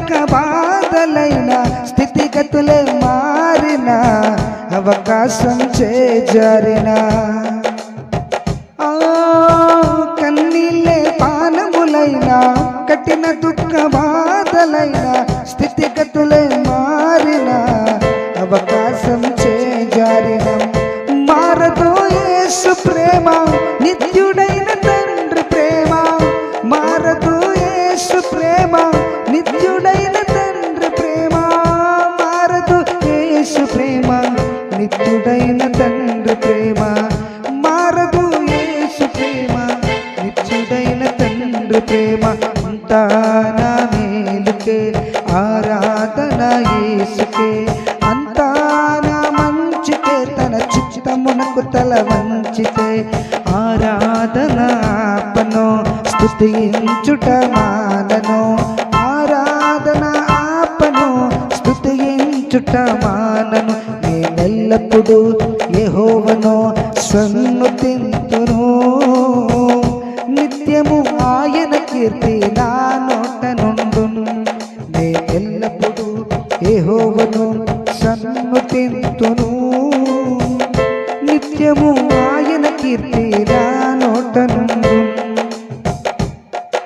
దుఃఖ బాధలైన స్థితిగతులే మారిన అవకాశం చేజారిన కన్నీళ్ళే పానములైన కఠిన దుఃఖ బాధలైన స్థితిగతులే మారిన అవకాశం చేజారిన మారదు యేసు ప్రేమ నిత్యుడైన తండ్రి ప్రేమ మారదు యేసు ప్రేమ నిత్యుడైన తండ్రి ప్రేమ మారదు యేసు ప్రేమ నిత్యుడైన తండ్రి ప్రేమ మారదు యేసు ప్రేమ నిత్యుడైన తండ్రి ప్రేమ అంతా నా మేలుకే ఆరాధన యేసుకే అంతా నా మంచికే తన చిత్తమునకు తల వంచితే ఆరాధన ఆపను స్తుతించుట మానను ఆరాధన ఆపను స్తుతించుట మానను నేనెల్లప్పుడు యెహోవాను సన్నుతింతును నిత్యము ఆయన కీర్తి నా నోట నుండును నేనెల్లప్పుడు యెహోవాను